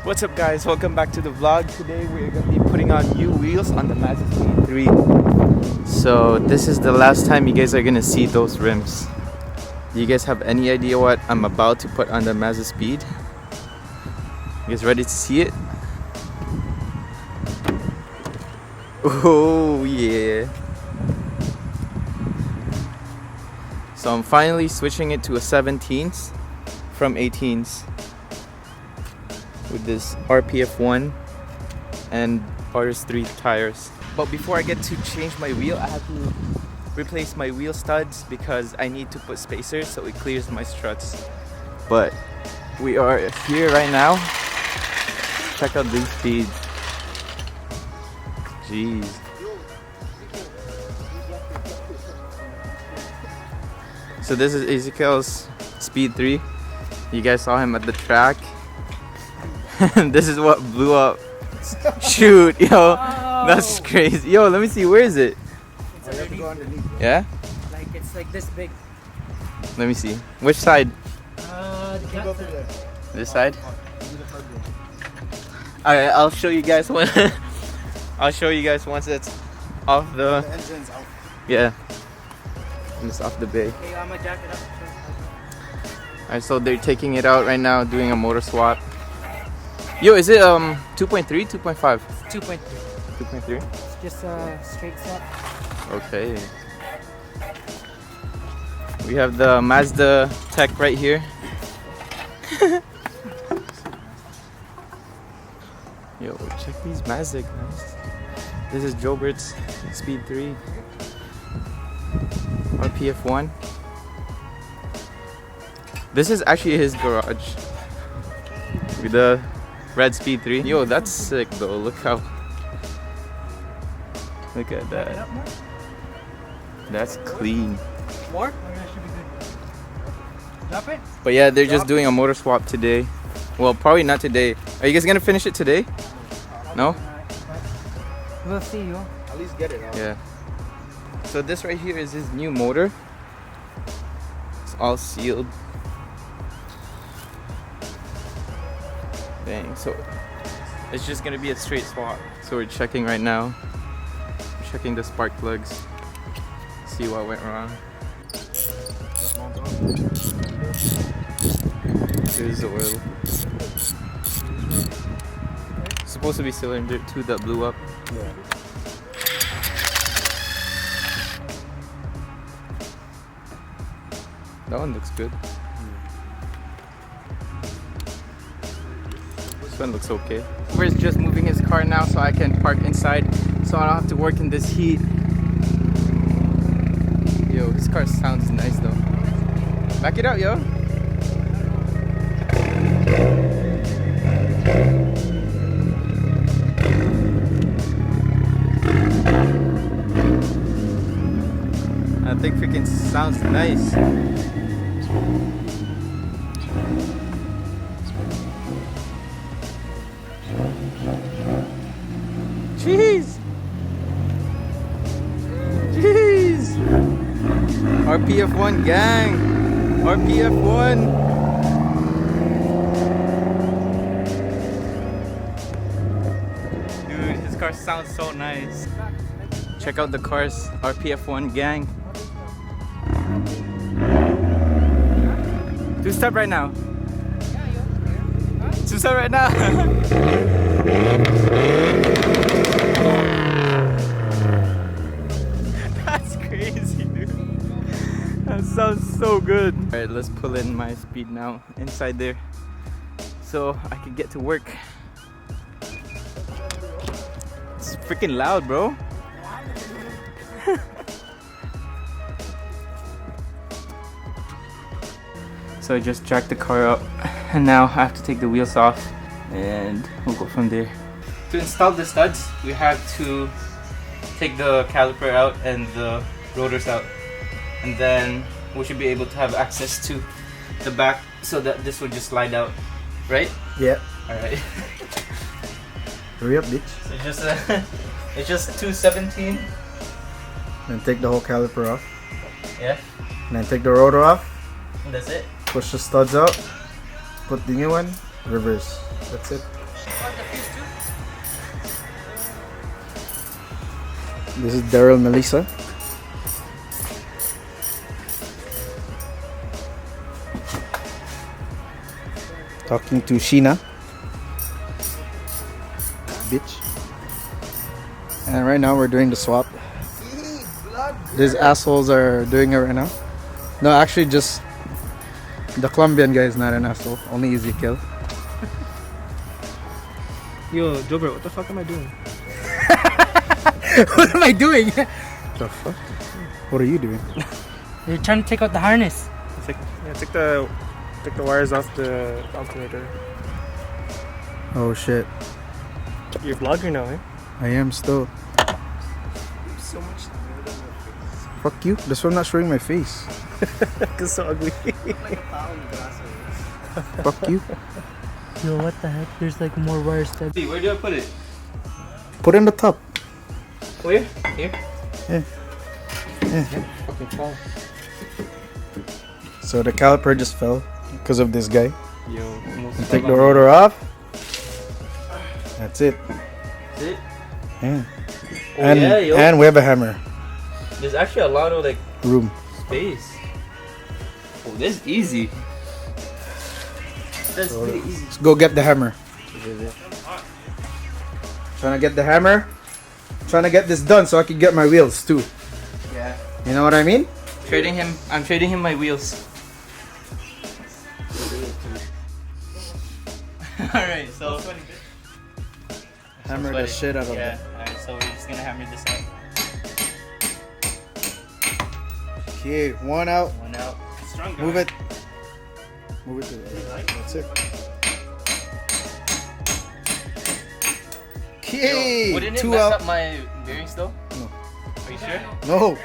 What's up guys, welcome back to the vlog. Today we're going to be putting on new wheels on the mazdaspeed 3. So this is the last time you guys are going to see those rims. Do you guys have any idea what I'm about to put on the mazdaspeed? You guys ready to see it? Oh yeah. So I'm finally switching it to a 17s from 18s. With this RPF 1 and RS3 tires. But before I get to change my wheel, I have to replace my wheel studs because I need to put spacers so it clears my struts. But we are here right now. Check out these speeds. Jeez. So this is Ezekiel's Speed 3. You guys saw him at the track. This is what blew up. Shoot, yo, that's crazy. Yo, let me see, where is it? It's underneath. Yeah? Like it's like this big. Let me see. Which side? The This side? Alright, I'll show you guys when I'll show you guys once it's off the engine's out. Yeah. When it's off the bay. Okay, I'm gonna jack it up. Alright, so they're taking it out right now, doing a motor swap. Yo, is it 2.3, 2.5? 2.3. 2.3? It's just a straight set. Okay. We have the Mazda Tech right here. Yo, check these Mazda guys. This is Jobert's Speed 3. RPF 1. This is actually his garage. With the red Speed 3. Yo, that's sick though. Look how. Look at that. That's clean. More? Or that should be good. Drop it? But yeah, they're just doing a motor swap today. Well, probably not today. Are you guys gonna finish it today? No? We'll see you. At least get it out. Yeah. So this right here is his new motor. It's all sealed. Dang, so it's just gonna be a straight swap. So we're checking right now. We're checking the spark plugs. See what went wrong. Here's the oil. It's supposed to be cylinder 2 that blew up. Yeah. That one looks good. This one looks okay. We're just moving his car now so I can park inside so I don't have to work in this heat. Yo, his car sounds nice though. Back it up, yo. I think freaking sounds nice. Jeez! Jeez! RPF 1 gang! RPF 1! Dude, his car sounds so nice. Check out the cars, RPF 1 gang. 2-step right now. 2-step right now. That's crazy, dude. That sounds so good. Alright, let's pull in my speed now inside there so I can get to work. It's freaking loud, bro. So I just jacked the car up and now I have to take the wheels off and we'll go from there. To install the studs, we have to take the caliper out and the rotors out, and then we should be able to have access to the back so that this will just slide out, right? Yeah. Alright. Hurry up, bitch. So it's just 217. Then take the whole caliper off. Yeah. And then take the rotor off. And that's it. Push the studs out. Put the new one. Reverse. That's it. This is Daryl Melissa. Talking to Sheena. Bitch. And right now we're doing the swap. These assholes are doing it right now. No, actually just the Colombian guy is not an asshole. Only Ezekiel. Yo, Jobber, what the fuck am I doing? What am I doing? The fuck? What are you doing? You're trying to take out the harness. Take the wires off the alternator. Oh shit. You're vlogging now, eh? I am still. So much. Fuck you. That's why I'm not showing my face. Cause so ugly. Fuck you. Yo, what the heck? There's like more wires that. Where do I put it? Put it in the top. Where? Here? Yeah. Fucking fall. So the caliper just fell because of this guy. Yo, almost And fell take the off. rotor off. That's it. That's it? Yeah. Oh, And yeah, yo. and we have a hammer. There's actually a lot of like Room. space. Oh, this is easy. That's pretty easy. Let's go get the hammer. Trying to get the hammer. Trying to get this done so I can get my wheels too. Yeah. You know what I mean? I'm trading him my wheels. Alright, so Hammer the shit out of yeah. it. Alright, so we're just gonna hammer this out. Okay, one out. One out. Stronger. Move it. Move it to the right. That's it. Okay, Wouldn't it two mess out. up my bearings though? No. Are you sure? No.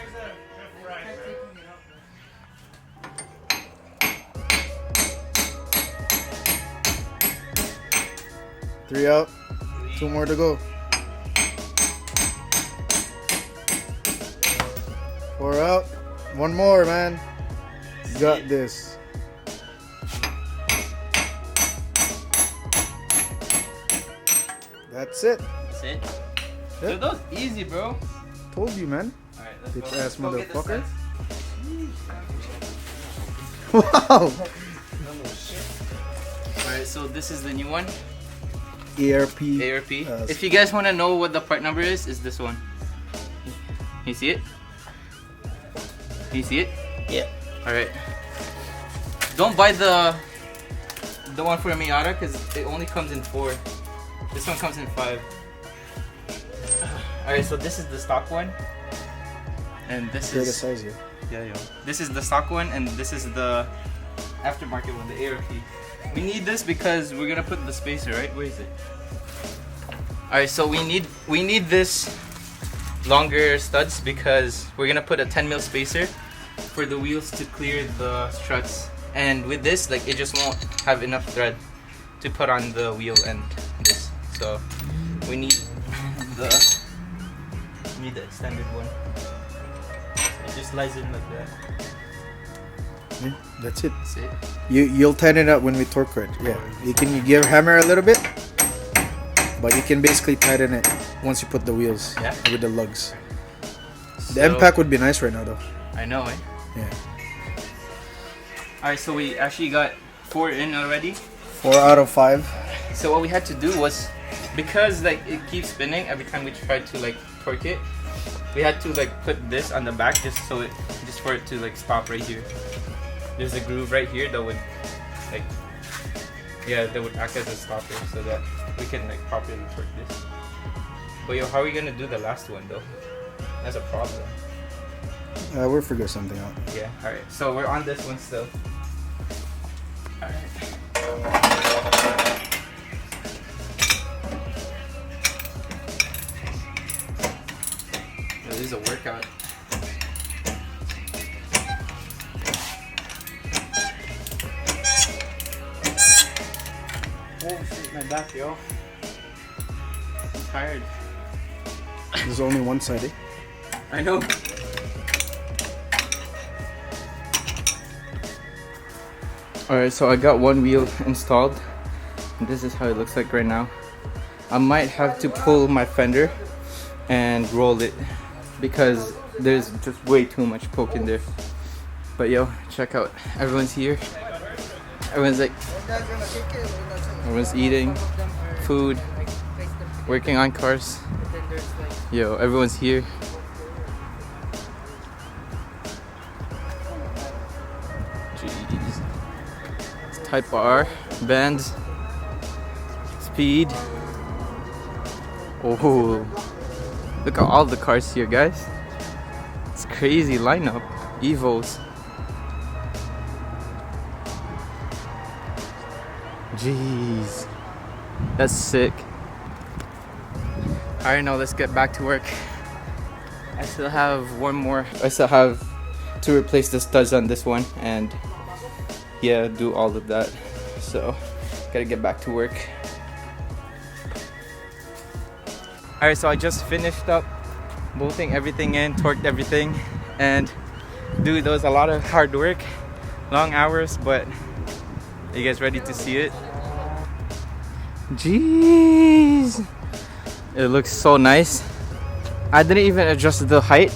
Three out. Two more to go. Four out. One more, man. You got this. That's it. That's it. Yep. Dude, that was easy, bro. Told you, man. Alright, let's Bitch go. ass Let's go get the motherfucker. studs. Wow. Alright, so this is the new one. ARP. ARP. If you guys want to know what the part number is this one. You see it? Can you see it? Yeah. Alright. Don't buy the one for Miata because it only comes in 4. This one comes in 5. Alright, so this is the stock one. And this Greater is size here. yeah, yo. This is the stock one and this is the aftermarket one, the ARP. We need this because we're gonna put the spacer, right? Where is it? Alright, so we need this longer studs because we're gonna put a 10mm spacer for the wheels to clear the struts. And with this, like it just won't have enough thread to put on the wheel and this. So we need the extended one. It just lies in like that. Yeah, that's it. That's it. You'll tighten it up when we torque it. Yeah. You can give hammer a little bit, but you can basically tighten it once you put the wheels Yeah. with the lugs. The So- impact would be nice right now though. I know, eh? Yeah. Alright, so we actually got 4 in already. 4 out of 5. So what we had to do was, because like it keeps spinning every time we try to like torque it, we had to like put this on the back just for it to like stop right here. There's a groove right here that would like that would act as a stopper so that we can like properly torque this. But yo, how are we gonna do the last one though? That's a problem. We'll figure something out. Yeah, alright. So we're on this one still. Alright. This is a workout. Oh shit, my back, yo. I'm tired. There's only one side, eh? I know. Alright, so I got one wheel installed. This is how it looks like right now. I might have to pull my fender and roll it because there's just way too much poke in there. But yo, check out, everyone's here. Everyone's like, everyone's eating food, working on cars. Yo, everyone's here. Jeez. It's Type R, bands, speed. Oh, look at all the cars here, guys. It's crazy lineup. Evos. Jeez, that's sick. Alright, now let's get back to work. I still have to replace the studs on this one and yeah, do all of that. So, gotta get back to work. Alright, so I just finished up bolting everything in, torqued everything, and dude, there was a lot of hard work, long hours, but are you guys ready to see it? Jeez, it looks so nice. I didn't even adjust the height.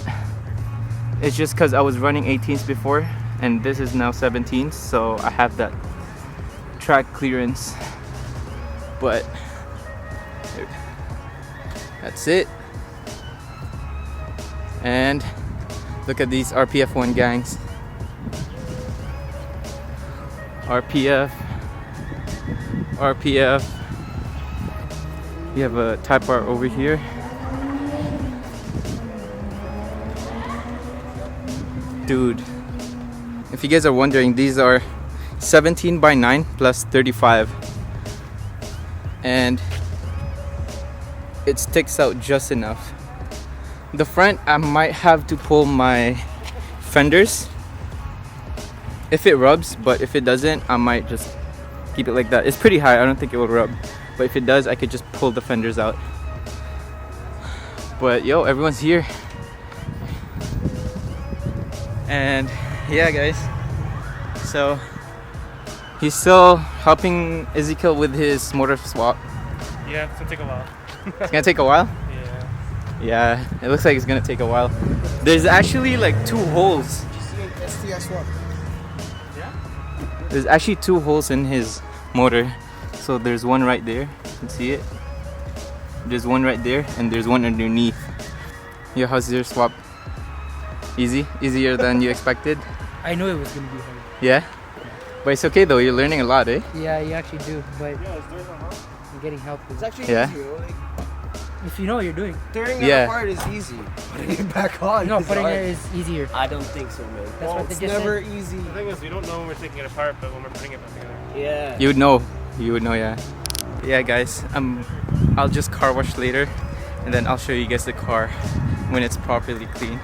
It's just because I was running 18s before and this is now 17s, so I have that track clearance. But that's it. And look at these RPF1 gangs. RPF. We have a Type R over here. Dude, if you guys are wondering, these are 17 by 9 plus 35. And it sticks out just enough. The front, I might have to pull my fenders if it rubs, but if it doesn't, I might just keep it like that. It's pretty high, I don't think it will rub, but if it does, I could just pull the fenders out. But yo, everyone's here. And yeah, guys, so he's still helping Ezekiel with his motor swap. Yeah, it's gonna take a while. It's gonna take a while? Yeah. Yeah, it looks like it's gonna take a while. There's actually like 2 holes. STS one. There's actually 2 holes in his motor. So there's one right there, you can see it. There's one right there and there's one underneath. Yeah, how's your swap? Easy? Easier than you expected? I knew it was gonna be hard. Yeah? But it's okay though, you're learning a lot, eh? Yeah, you actually do, but you're getting help. It's actually Yeah. easier. Like, If you know what you're doing. tearing Yeah. it apart is easy. Putting it back on No, is putting hard. it is easier. I don't think so, man. That's what they It's just never said. easy. The thing is, we don't know when we're taking it apart, but when we're putting it back together. Yeah. You would know. You would know, yeah. Yeah, guys, I'll just car wash later and then I'll show you guys the car when it's properly clean.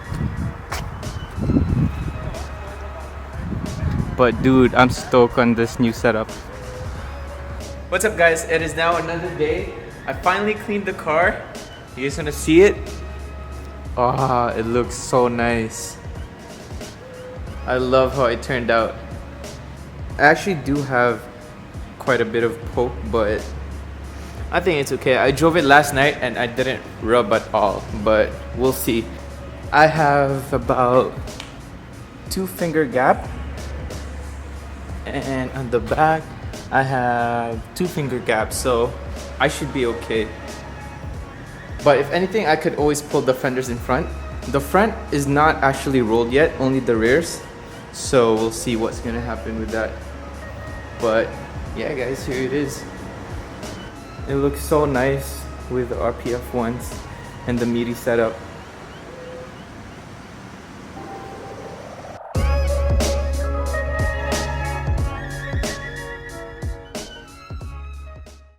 But dude, I'm stoked on this new setup. What's up, guys? It is now another day. I finally cleaned the car. You guys wanna see it? Ah, it looks so nice. I love how it turned out. I actually do have quite a bit of poke, but I think it's okay. I drove it last night and I didn't rub at all, but we'll see. I have about 2 finger gap, and on the back I have 2 finger gaps, so I should be okay. But if anything, I could always pull the fenders in front. The front is not actually rolled yet, only the rears, so we'll see what's gonna happen with that. But yeah, guys, here it is. It looks so nice with the RPF ones and the meaty setup.